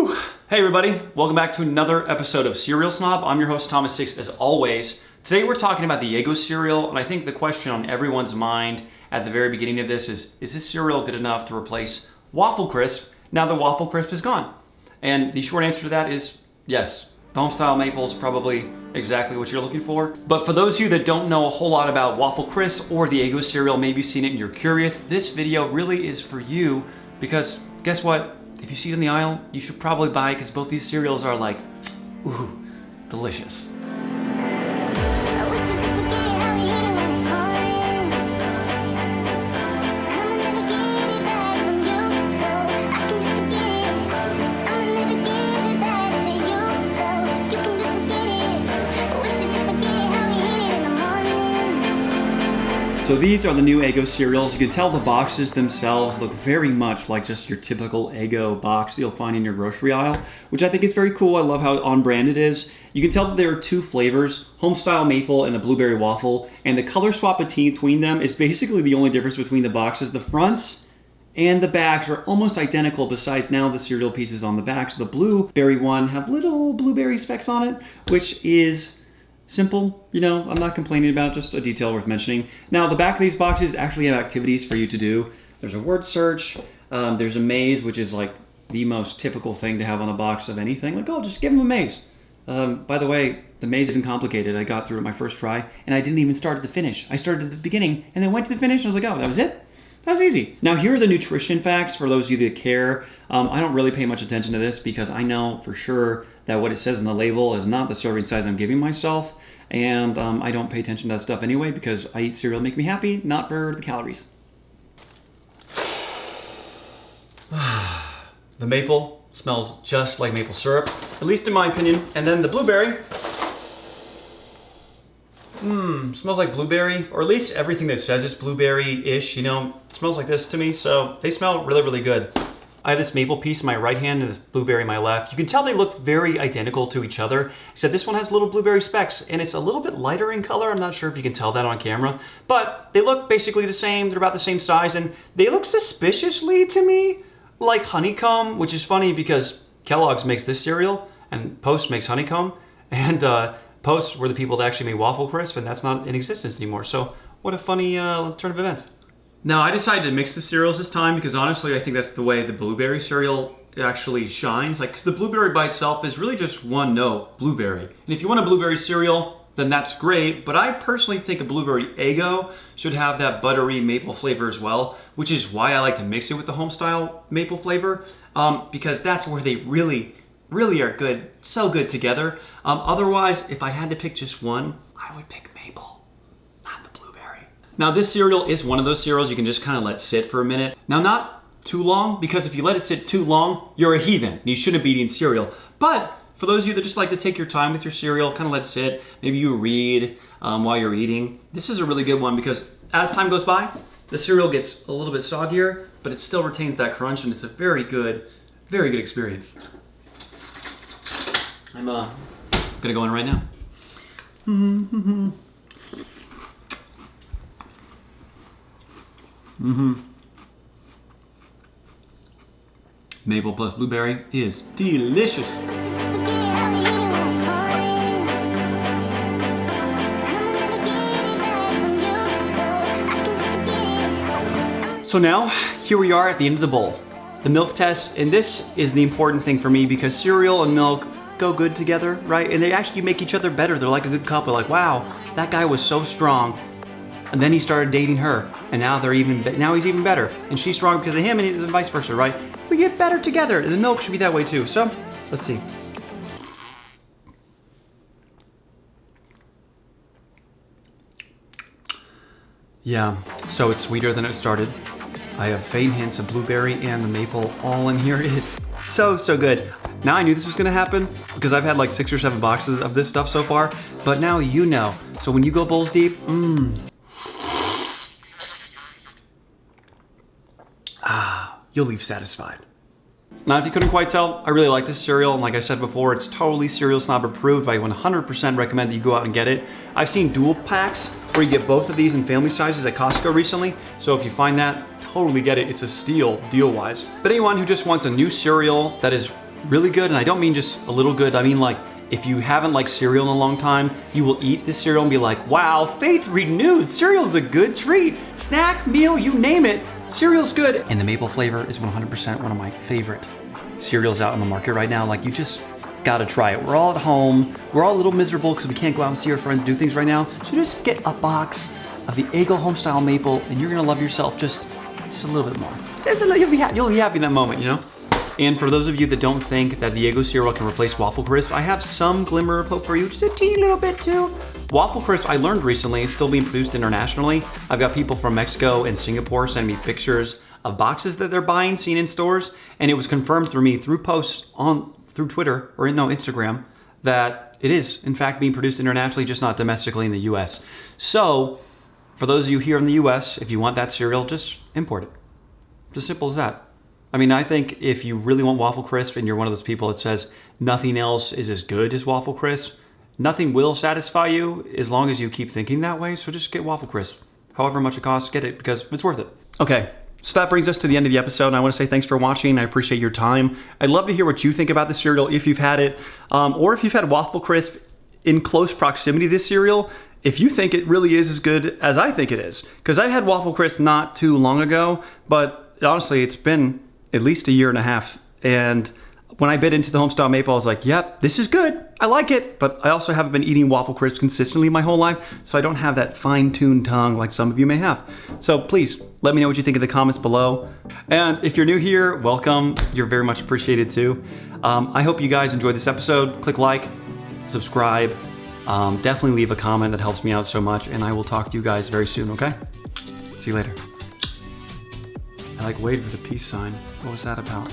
Whew. Hey everybody, welcome back to another episode of Cereal Snob. I'm your host Thomas Six as always. Today we're talking about the Eggo cereal, and I think the question on everyone's mind at the very beginning of this is this cereal good enough to replace Waffle Crisp now that Waffle Crisp is gone? And the short answer to that is yes. The homestyle maple is probably exactly what you're looking for. But for those of you that don't know a whole lot about Waffle Crisp or the Eggo cereal, maybe you've seen it and you're curious, this video really is for you because guess what? If you see it in the aisle, you should probably buy it because both these cereals are like, ooh, delicious. So these are the new Eggo cereals. You can tell the boxes themselves look very much like just your typical Eggo box that you'll find in your grocery aisle, which I think is very cool. I love how on brand it is. You can tell that there are two flavors, homestyle maple and the blueberry waffle, and the color swap between them is basically the only difference between the boxes. The fronts and the backs are almost identical, besides now the cereal pieces on the backs. The blueberry one have little blueberry specks on it, which is simple, you know, I'm not complaining about it, just a detail worth mentioning. Now, the back of these boxes actually have activities for you to do. There's a word search, there's a maze, which is like the most typical thing to have on a box of anything. Like, oh, just give them a maze. By the way, the maze isn't complicated. I got through it my first try, and I didn't even start at the finish. I started at the beginning, and then went to the finish, and I was like, oh, that was it? That was easy. Now, here are the nutrition facts for those of you that care. I don't really pay much attention to this because I know for sure that what it says on the label is not the serving size I'm giving myself. And I don't pay attention to that stuff anyway because I eat cereal to make me happy, not for the calories. The maple smells just like maple syrup, at least in my opinion. And then the blueberry, smells like blueberry, or at least everything that says it's blueberry-ish, you know, smells like this to me. So they smell really, really good. I have this maple piece in my right hand and this blueberry in my left. You can tell they look very identical to each other, except this one has little blueberry specks and it's a little bit lighter in color. I'm not sure if you can tell that on camera, but they look basically the same. They're about the same size and they look suspiciously to me like honeycomb, which is funny because Kellogg's makes this cereal and Post makes honeycomb, and Post were the people that actually made Waffle Crisp, and that's not in existence anymore. So what a funny turn of events. Now, I decided to mix the cereals this time because honestly, I think that's the way the blueberry cereal actually shines. Like, 'cause the blueberry by itself is really just one note, blueberry. And if you want a blueberry cereal, then that's great. But I personally think a blueberry Eggo should have that buttery maple flavor as well, which is why I like to mix it with the homestyle maple flavor, because that's where they really are good, so good together. Otherwise, if I had to pick just one, I would pick maple. Now, this cereal is one of those cereals you can just kind of let sit for a minute. Now, not too long, because if you let it sit too long, you're a heathen and you shouldn't be eating cereal. But for those of you that just like to take your time with your cereal, kind of let it sit, maybe you read while you're eating, this is a really good one because as time goes by, the cereal gets a little bit soggier, but it still retains that crunch, and it's a very good experience. I'm gonna go in right now. Maple plus blueberry is delicious. So now, here we are at the end of the bowl. The milk test, and this is the important thing for me because cereal and milk go good together, right? And they actually make each other better. They're like a good couple. Like, wow, that guy was so strong. And then he started dating her, and now he's even better. And she's strong because of him, and vice versa, right? We get better together, and the milk should be that way too. So, let's see. Yeah, so it's sweeter than it started. I have faint hints of blueberry and the maple all in here. It's so good. Now I knew this was gonna happen because I've had like 6 or 7 boxes of this stuff so far, but now you know. So when you go bowls deep, you'll leave satisfied. Now, if you couldn't quite tell, I really like this cereal, and like I said before, it's totally Cereal Snob approved. I 100% recommend that you go out and get it. I've seen dual packs where you get both of these in family sizes at Costco recently, so if you find that, totally get it. It's a steal deal-wise. But anyone who just wants a new cereal that is really good, and I don't mean just a little good, I mean like, if you haven't liked cereal in a long time, you will eat this cereal and be like, wow, faith renewed, cereal's a good treat. Snack, meal, you name it, cereal's good. And the maple flavor is 100% one of my favorite cereals out on the market right now. Like, you just gotta try it. We're all at home, we're all a little miserable because we can't go out and see our friends do things right now. So just get a box of the Eggo homestyle maple and you're gonna love yourself just a little bit more. You'll be happy in that moment, you know? And for those of you that don't think that the Eggo cereal can replace Waffle Crisp, I have some glimmer of hope for you, just a teeny little bit too. Waffle Crisp, I learned recently, is still being produced internationally. I've got people from Mexico and Singapore send me pictures of boxes that they're buying, seen in stores, and it was confirmed through me through posts through Twitter, or no, Instagram, that it is in fact being produced internationally, just not domestically in the US. So, for those of you here in the US, if you want that cereal, just import it. It's as simple as that. I mean, I think if you really want Waffle Crisp and you're one of those people that says nothing else is as good as Waffle Crisp, nothing will satisfy you as long as you keep thinking that way. So just get Waffle Crisp. However much it costs, get it because it's worth it. Okay, so that brings us to the end of the episode. And I want to say thanks for watching. I appreciate your time. I'd love to hear what you think about the cereal if you've had it, or if you've had Waffle Crisp in close proximity to this cereal. If you think it really is as good as I think it is. Because I had Waffle Crisp not too long ago, but honestly, it's been at least a year and a half. And when I bit into the homestyle maple, I was like, yep, this is good. I like it. But I also haven't been eating Waffle Crisps consistently my whole life, so I don't have that fine-tuned tongue like some of you may have. So please, let me know what you think in the comments below. And if you're new here, welcome. You're very much appreciated too. I hope you guys enjoyed this episode. Click like, subscribe. Definitely leave a comment. That helps me out so much. And I will talk to you guys very soon, okay? See you later. I like waited for the peace sign. What was that about?